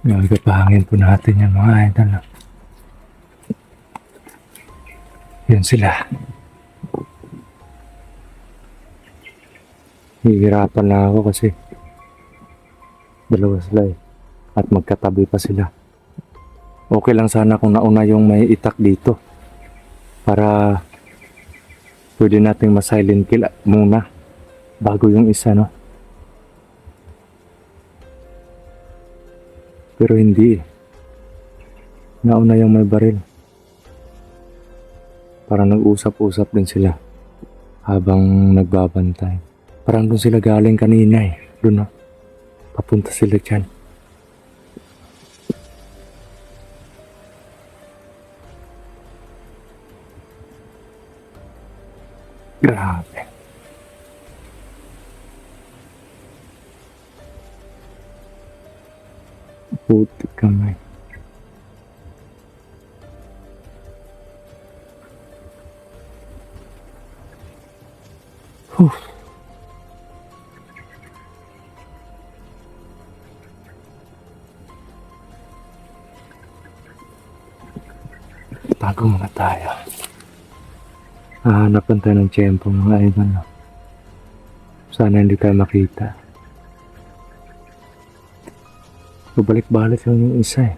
Nagpapahangin po natin yung mga idol. Yun sila. Hihirapan na ako kasi dalawa sila eh. At magkatabi pa sila. Okay lang sana kung nauna yung may itak dito. Para pwede nating ma-silent kill muna bago yung isa, no? Pero hindi eh. Nauna yung may baril. Parang nag-usap-usap din sila habang nagbabantay. Parang doon sila galing kanina eh. Doon, no? Papunta sila dyan. Grabe. Putik kamay. Tago muna tayo. Hahanapan tayo ng tiyempo mga idol. Sana hindi tayo makita. Babalik-balik yung isa eh.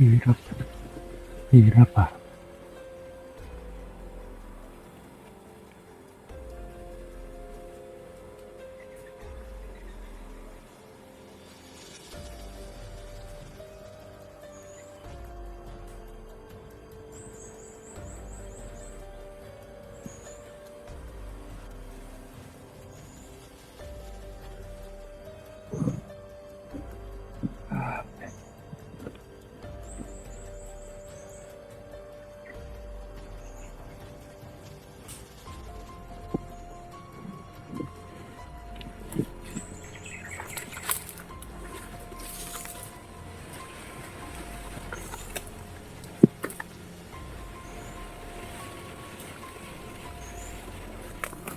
Hirap. Hirap ah.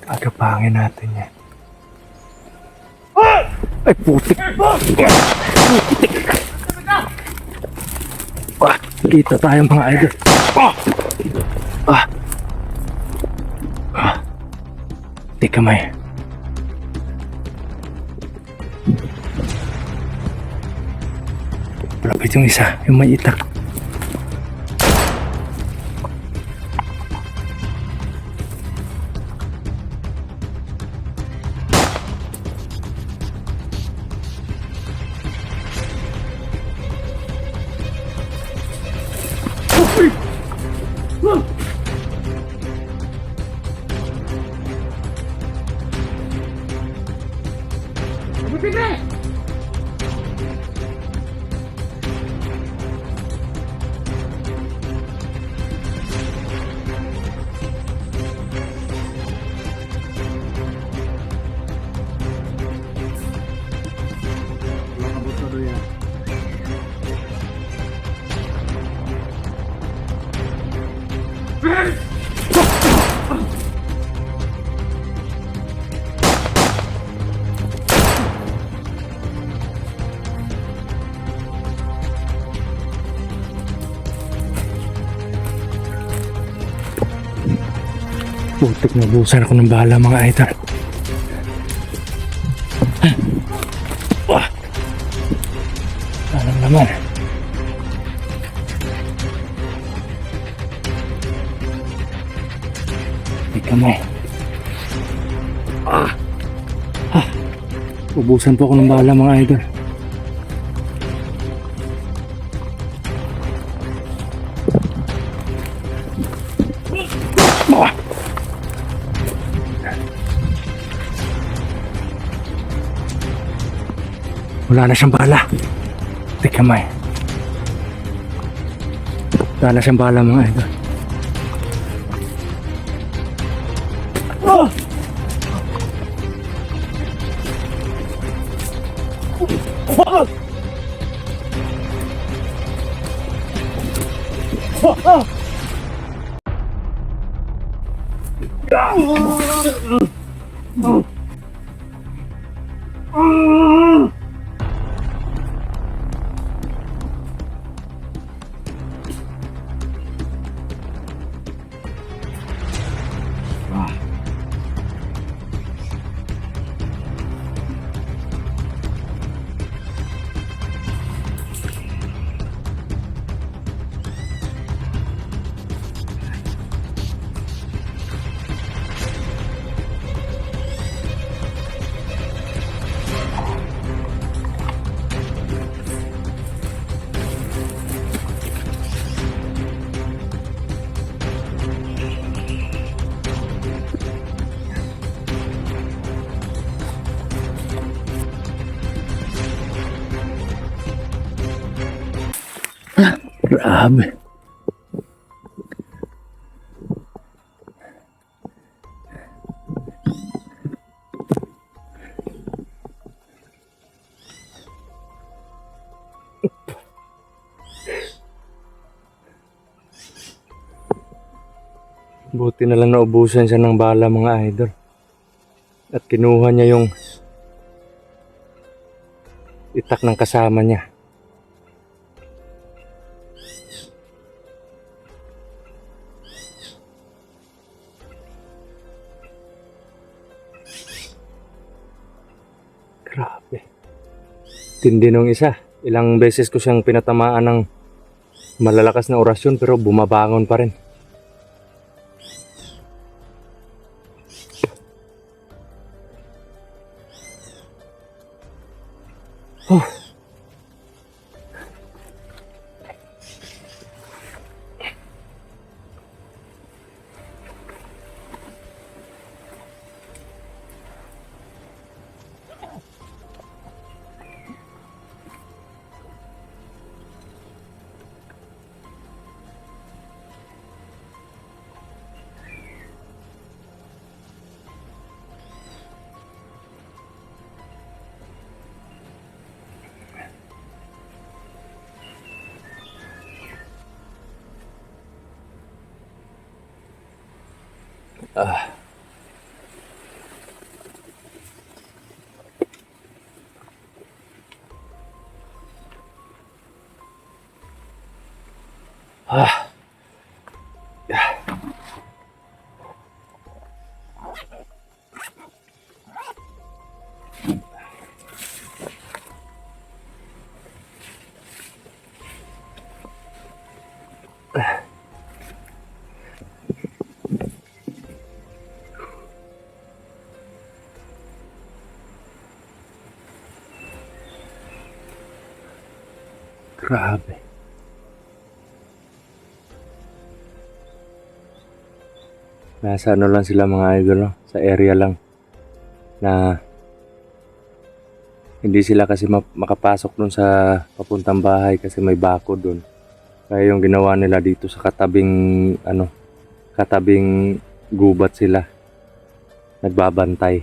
Agapangin natin yan. Ay, putik! Kita tayo mga idol. Putik kamay. Malapit yung isa, yung may itak. Putik na busan ako ng bala mga idol. Wah! Anong naman? Di kamay. Ubusan po ako ng bala mga idol. Ah! Wala na siyang bala. Di kamay. Wala na siyang bala mga idol. Ah! Fuck! Grabe. Buti na lang naubusan siya ng bala mga idol. At kinuha niya yung itak ng kasama niya. Grabe. Tindi nung isa. Ilang beses ko siyang pinatamaan ng malalakas na orasyon pero bumabangon pa rin. Oh. Ah. Ah. Grabe. Nasa ano lang sila mga idol, no? Sa area lang na hindi sila kasi makapasok dun sa papuntang bahay kasi may bako dun. Kaya yung ginawa nila dito sa katabing gubat sila. Nagbabantay.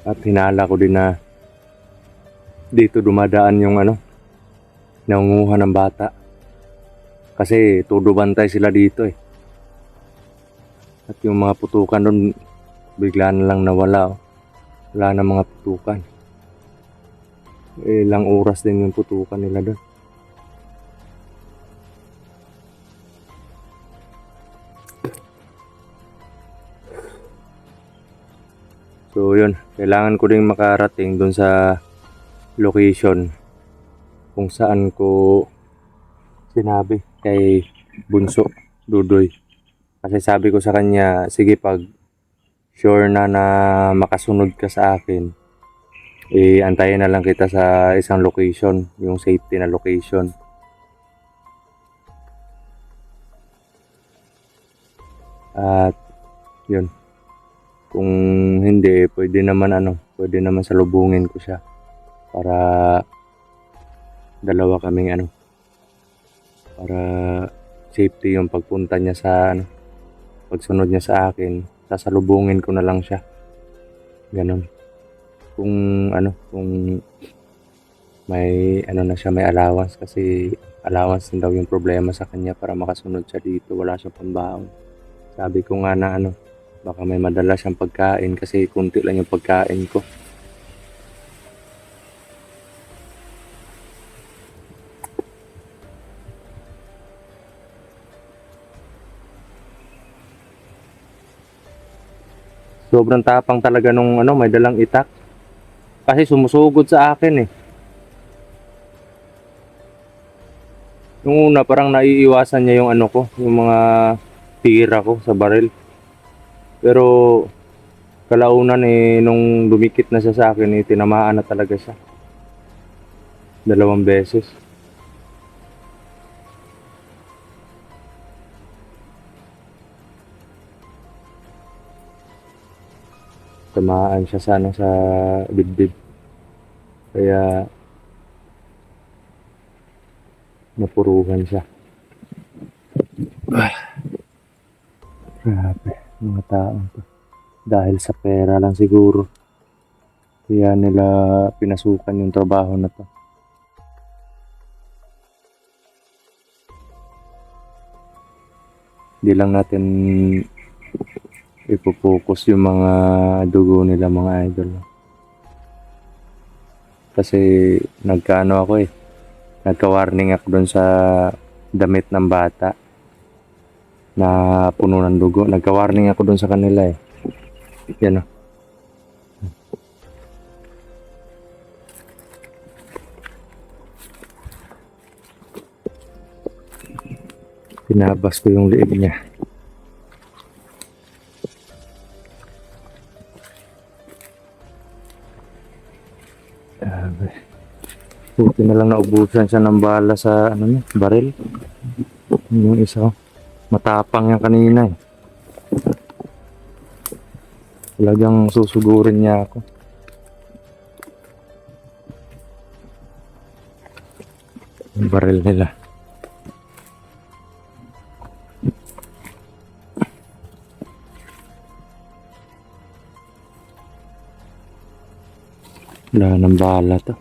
At hinala ko din na dito dumadaan yung nangunguha ng bata. Kasi todo bantay sila dito eh. At yung mga putukan doon bigla na lang nawala. Oh. Wala na mga putukan. Ilang oras din yung putukan nila doon. So yun, kailangan ko ding makarating dun sa location kung saan ko sinabi kay Bunso Dudoy. Kasi sabi ko sa kanya, sige, pag sure na makasunod ka sa akin, antayin na lang kita sa isang location, yung safety na location. At yun, kung hindi, pwede naman salubungin ko siya para dalawa kaming para safety yung pagpunta niya sa pagsunod niya sa akin, sasalubungin ko na lang siya. Ganon. Kung may na siya, may allowance, kasi allowance din daw yung problema sa kanya para makasunod siya dito, wala siyang pambaon. Sabi ko nga na baka may madala siyang pagkain kasi kunti lang yung pagkain ko. Sobrang tapang talaga nung may dalang itak. Kasi sumusugod sa akin eh. Yung una parang naiiwasan niya yung yung mga tira ko sa baril. Pero kalaunan nung dumikit na siya sa akin tinamaan na talaga siya. 2 beses. Tamaan siya sa dibdib. Kaya napuruhan siya. Grabe, mga taong to. Dahil sa pera lang siguro. Kaya nila pinasukan yung trabaho na to. Di lang natin ipopokus yung mga dugo nila, mga idol. Kasi nagka-warning ako doon sa damit ng bata na puno ng dugo. Nagka-warning ako doon sa kanila eh. Yan o. Pinabas ko yung liig niya. Buti na lang naubusan siya ng bala sa baril. Yung isa, matapang yan kanina eh. Talagang susugurin niya ako. Yung baril nila. Wala ng bala to.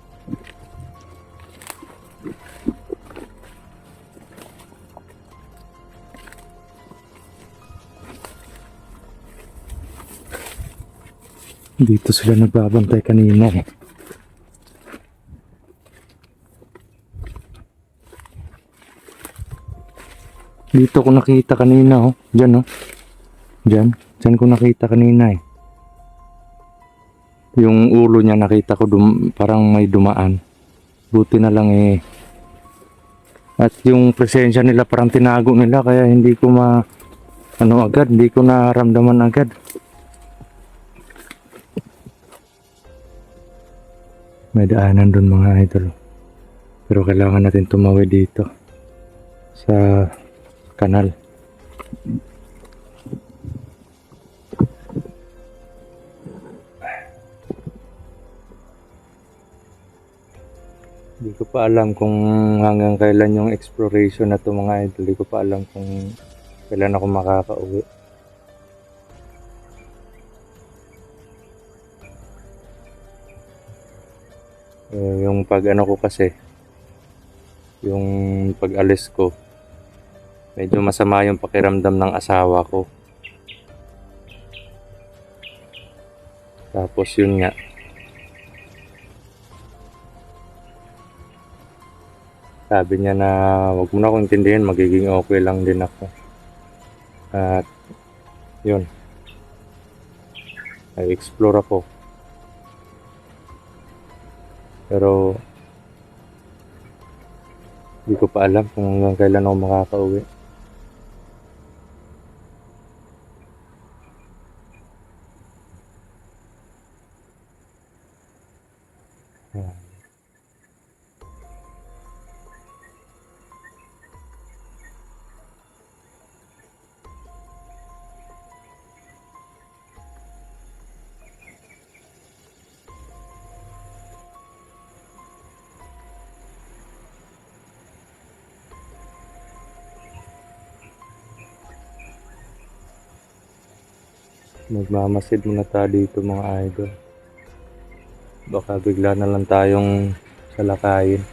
Dito sila nagbabantay kanina eh. Dito ko nakita kanina oh. Diyan oh. Diyan ko nakita kanina eh. Yung ulo niya nakita ko parang may dumaan. Buti na lang eh. At yung presensya nila parang tinago nila kaya hindi ko hindi ko naramdaman agad. May daanan dun mga idol. Pero kailangan natin tumawid dito sa kanal. Hindi ko pa alam kung hanggang kailan yung exploration na to mga idol. Hindi ko pa alam kung kailan ako makakauwi. Yung ko kasi, yung pag-alis ko, medyo masama yung pakiramdam ng asawa ko. Tapos yun nga, sabi niya na wag mo na akong intindihin, magiging okay lang din ako. At yun, ay explore ako. Pero hindi ko pa alam kung hanggang kailan ako makakauwi. Ayan. Magmamasid muna tayo dito mga idol. Baka bigla na lang tayong salakayin.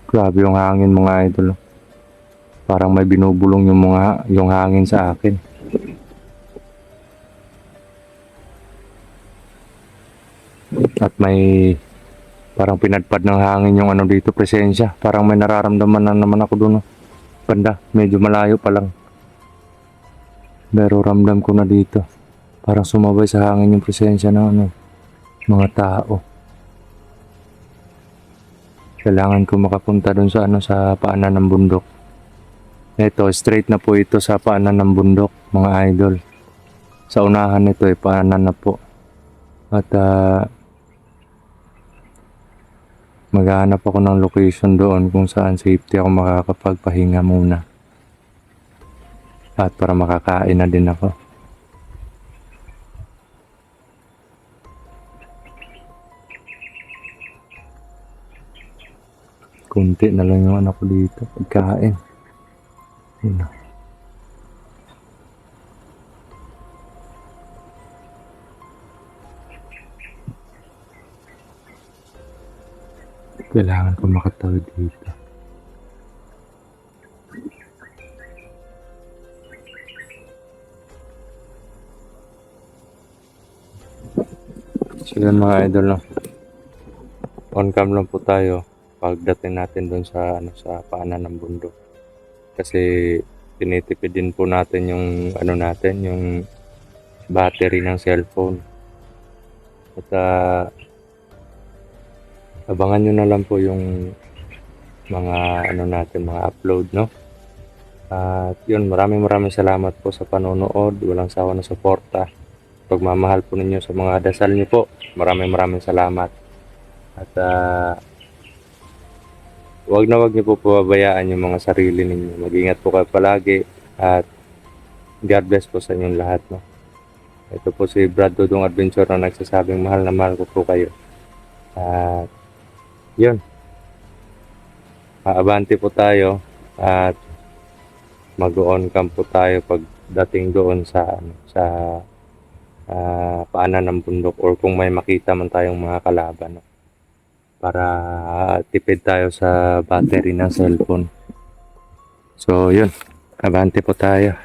Grabe yung hangin mga idol. Parang may binubulong yung hangin sa akin. At may parang pinadpad ng hangin yung ano dito, presensya. Parang may nararamdaman na naman ako doon. Banda, medyo malayo pa lang. Pero ramdam ko na dito. Parang sumabay sa hangin yung presensya ng mga tao. Kailangan ko makapunta doon sa sa paanan ng bundok. Ito, straight na po ito sa paanan ng bundok, mga idol. Sa unahan nito ay paanan na po. At maghahanap ako ng location doon kung saan safety ako makakapagpahinga muna. At para makakain na din ako. Kunti na lang yung anak ko dito, pagkain. Yun na. Kailangan ko makatawid dito. So yun mga idol, no? On cam lang po tayo pagdating natin doon sa sa paanan ng bundok. Kasi tinitipid din po natin yung yung battery ng cellphone. At abangan nyo na lang po yung mga mga upload, no? At yun, maraming salamat po sa panonood. Walang sawa na suporta. Pagmamahal po ninyo sa mga dasal nyo po. Maraming salamat. At wag niyo po pababayaan yung mga sarili ninyo. Mag-ingat po kayo palagi. At God bless po sa inyong lahat, no? Ito po si Brad Dudong Adventure na nagsasabing mahal na mahal ko po kayo. At yun, abante po tayo at mag-on cam po tayo pagdating doon sa paanan ng bundok, or kung may makita man tayong mga kalaban, no? Para tipid tayo sa battery ng cellphone. So yun, abante po tayo.